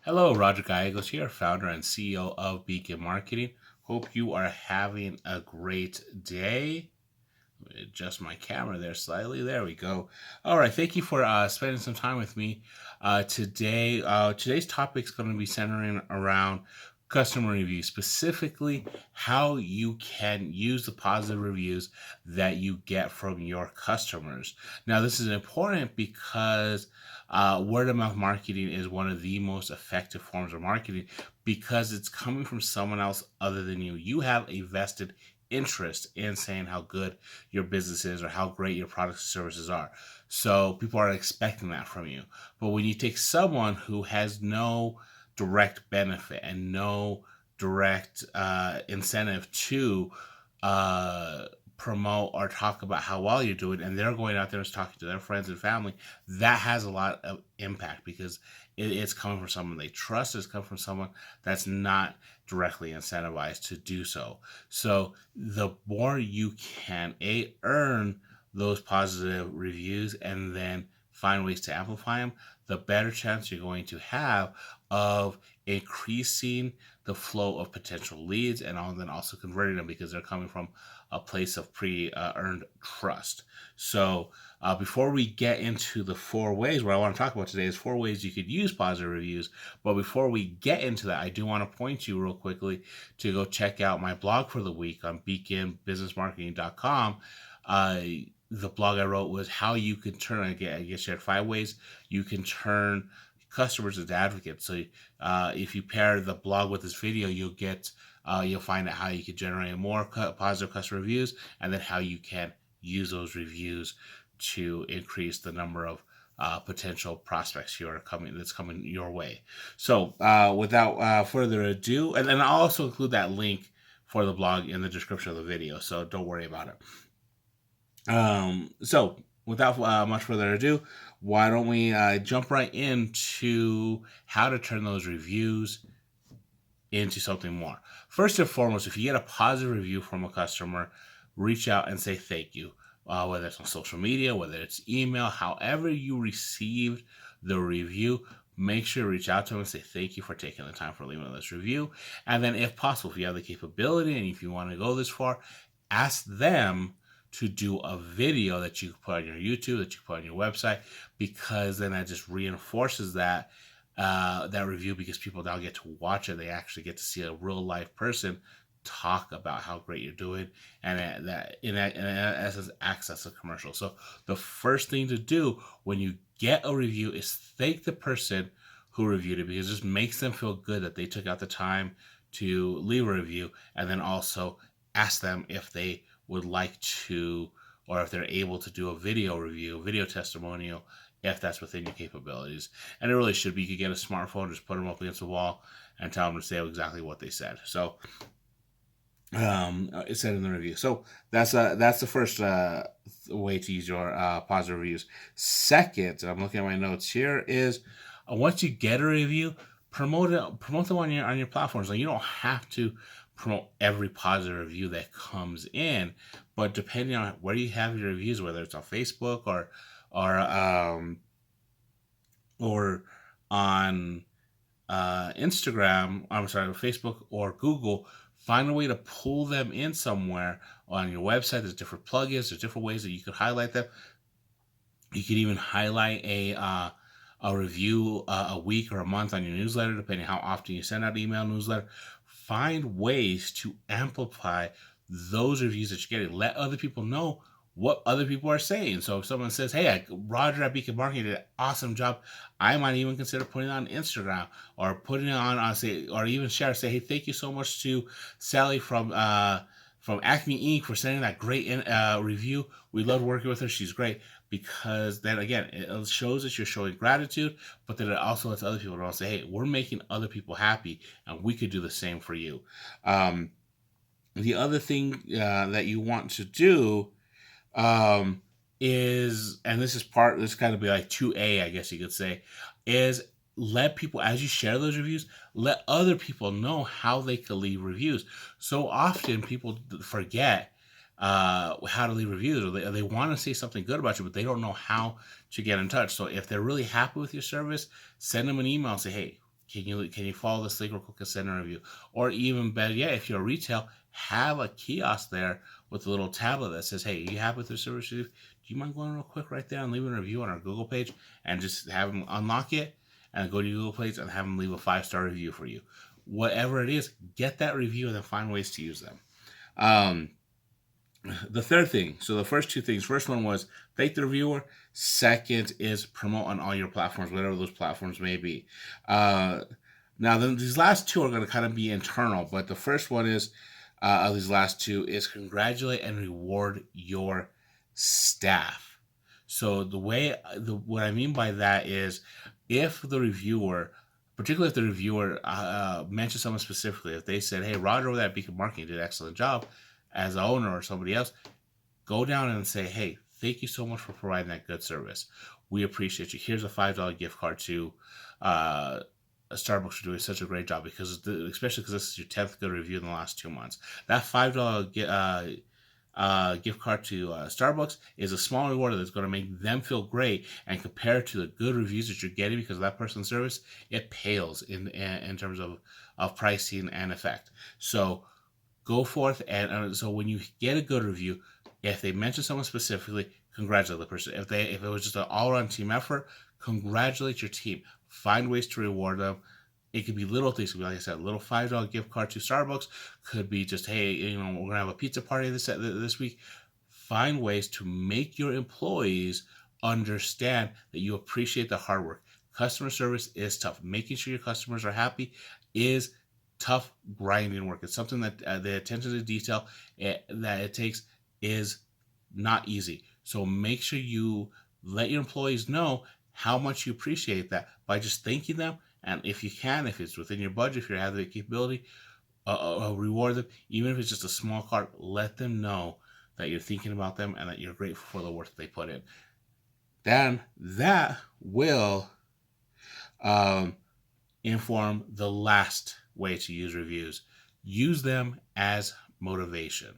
Hello, Roger Gallegos here, founder and CEO of Beacon Marketing. Hope you are having a great day. Let me adjust my camera there slightly. There we go. All right, thank you for spending some time with me today. Today's topic is going to be centering around customer reviews, specifically how you can use the positive reviews that you get from your customers. Now, this is important because word of mouth marketing is one of the most effective forms of marketing because it's coming from someone else other than you. You have a vested interest in saying how good your business is or how great your products and services are. So people are expecting that from you. But when you take someone who has no direct benefit and no direct incentive to uh, promote or talk about how well you're doing, and they're going out there and talking to their friends and family, that has a lot of impact because it's coming from someone they trust. It's coming from someone that's not directly incentivized to do so. So the more you can earn those positive reviews and then find ways to amplify them, the better chance you're going to have of increasing the flow of potential leads and then also converting them because they're coming from a place of pre-earned trust. So before we get into the four ways, what I want to talk about today is four ways you could use positive reviews. But before we get into that, I do want to point you real quickly to go check out my blog for the week on beaconbusinessmarketing.com. The blog I wrote was how you can turn, I guess shared 5 ways you can turn customers into advocates. So if you pair the blog with this video, you'll find out how you can generate more positive customer reviews, and then how you can use those reviews to increase the number of potential prospects that's coming your way. So without further ado, and then I'll also include that link for the blog in the description of the video, so don't worry about it. So without much further ado, why don't we jump right into how to turn those reviews into something more. First and foremost, if you get a positive review from a customer, reach out and say thank you. Whether it's on social media, whether it's email, however you received the review, make sure to reach out to them and say thank you for taking the time for leaving this review. And then, if possible, if you have the capability and if you want to go this far, ask them to do a video that you can put on your YouTube, that you can put on your website, because then that just reinforces that review, because people now get to watch it. They actually get to see a real life person talk about how great you're doing, and that in essence acts as a commercial. So the first thing to do when you get a review is thank the person who reviewed it, because it just makes them feel good that they took out the time to leave a review. And then also ask them if they would like to, or if they're able to do a video review, video testimonial, if that's within your capabilities. And it really should be. You could get a smartphone, just put them up against the wall and tell them to say exactly what they said. So it said in the review. So that's the first way to use your positive reviews. Second, I'm looking at my notes here, is once you get a review, promote them on your platforms. Like, you don't have to promote every positive review that comes in, but depending on where you have your reviews, whether it's on Facebook or or on Instagram, I'm sorry, Facebook or Google, find a way to pull them in somewhere on your website. There's different plugins, there's different ways that you could highlight them. You could even highlight a review a week or a month on your newsletter, depending how often you send out email newsletter. Find ways to amplify those reviews that you're getting. Let other people know what other people are saying. So if someone says, "Hey, Roger at Beacon Marketing did an awesome job," I might even consider putting it on Instagram, or putting it on say, or even share. Say, "Hey, thank you so much to Sally from Acme Inc. for sending that great review. We love working with her. She's great." Because then again, it shows that you're showing gratitude, but then it also lets other people know, say, "Hey, we're making other people happy, and we could do the same for you." The other thing that you want to do is, and this kind of be like 2A, I guess you could say, is let people, as you share those reviews, let other people know how they can leave reviews. So often people forget how to leave reviews, or they want to say something good about you, but they don't know how to get in touch. So if they're really happy with your service, send them an email and say, "Hey, can you follow this link real quick and send a review? Or even better, yeah, if you're a retail, have a kiosk there with a little tablet that says, "Hey, are you happy with the service? Do you mind going real quick right there and leaving a review on our Google page?" And just have them unlock it and go to your Google page and have them leave a 5-star review for you. Whatever it is, get that review and then find ways to use them. The third thing, so the first two things, first one was thank the reviewer. Second is promote on all your platforms, whatever those platforms may be. Now, then these last two are going to kind of be internal, but the first one is, of these last two, is congratulate and reward your staff. So what I mean by that is, if the reviewer, particularly if the reviewer mentions someone specifically, if they said, "Hey, Roger over there at Beacon Marketing did an excellent job," as an owner or somebody else, go down and say, "Hey, thank you so much for providing that good service. We appreciate you. Here's a $5 gift card to Starbucks for doing such a great job," because especially because this is your 10th good review in the last 2 months. That $5 gift card to Starbucks is a small reward that's going to make them feel great, and compared to the good reviews that you're getting because of that person's service, it pales in terms of pricing and effect. So go forth, and so when you get a good review, if they mention someone specifically, congratulate the person. If it was just an all-around team effort, congratulate your team. Find ways to reward them. It could be little things. It could be, like I said, a little $5 gift card to Starbucks. Could be just, "Hey, we're gonna have a pizza party this week." Find ways to make your employees understand that you appreciate the hard work. Customer service is tough. Making sure your customers are happy is tough, grinding work. It's something that the attention to detail that it takes is not easy. So make sure you let your employees know how much you appreciate that by just thanking them. And if you can, if it's within your budget, if you have the capability, reward them. Even if it's just a small card, let them know that you're thinking about them and that you're grateful for the work that they put in. Then that will inform the last way to use reviews. Use them as motivation.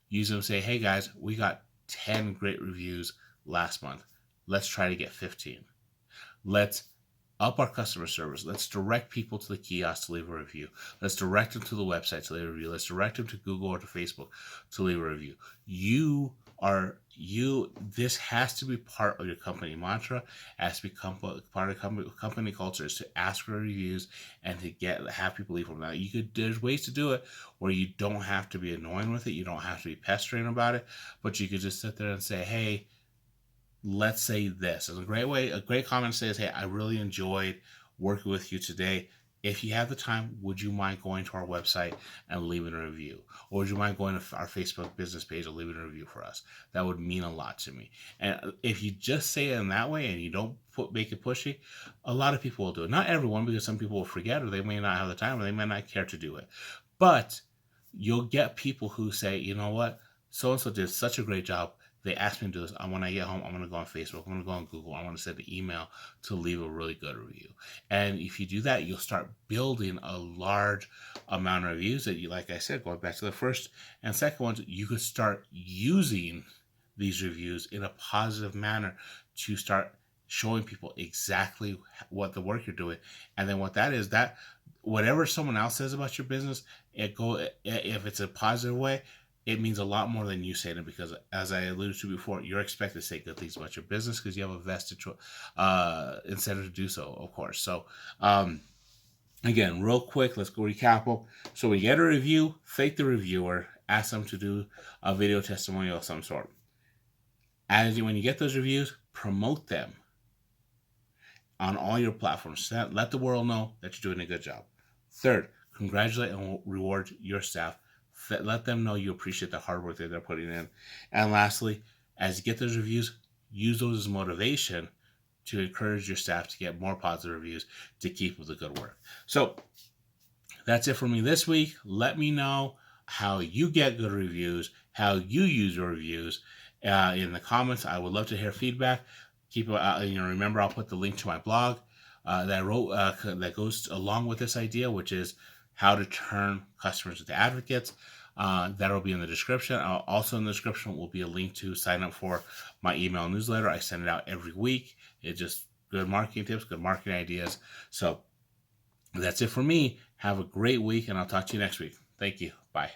Use them, say, "Hey guys, we got 10 great reviews last month. Let's try to get 15. Let's up our customer service. Let's direct people to the kiosk to leave a review. Let's direct them to the website to leave a review. Let's direct them to Google or to Facebook to leave a review." This has to be part of your company mantra, has to become part of company culture, is to ask for reviews and to have people leave them. Now, there's ways to do it where you don't have to be annoying with it. You don't have to be pestering about it, but you could just sit there and say, "Hey, let's say this." Is a great comment to say is, "Hey, I really enjoyed working with you today. If you have the time, would you mind going to our website and leaving a review? Or would you mind going to our Facebook business page and leaving a review for us? That would mean a lot to me." And if you just say it in that way and you don't make it pushy, a lot of people will do it. Not everyone, because some people will forget, or they may not have the time, or they may not care to do it. But you'll get people who say, "You know what? So-and-so did such a great job. They asked me to do this. When I get home, I'm going to go on Facebook. I'm going to go on Google. I want to send an email to leave a really good review." And if you do that, you'll start building a large amount of reviews that you, like I said, going back to the first and second ones, you could start using these reviews in a positive manner to start showing people exactly what the work you're doing. And then what that is, that whatever someone else says about your business, if it's a positive way, it means a lot more than you saying it, because, as I alluded to before, you're expected to say good things about your business because you have a vested incentive to do so, of course. So, again, real quick, let's go recap them. So we get a review, thank the reviewer, ask them to do a video testimonial of some sort. When you get those reviews, promote them on all your platforms. Let the world know that you're doing a good job. Third, congratulate and reward your staff. Let them know you appreciate the hard work that they're putting in. And lastly, as you get those reviews, use those as motivation to encourage your staff to get more positive reviews to keep with the good work. So that's it for me this week. Let me know how you get good reviews, how you use your reviews in the comments. I would love to hear feedback. Remember, I'll put the link to my blog that I wrote that goes along with this idea, which is how to turn customers into advocates. That'll be in the description. Also in the description will be a link to sign up for my email newsletter. I send it out every week. It's just good marketing tips, good marketing ideas. So That's it for me. Have a great week, and I'll talk to you next week. Thank you. Bye.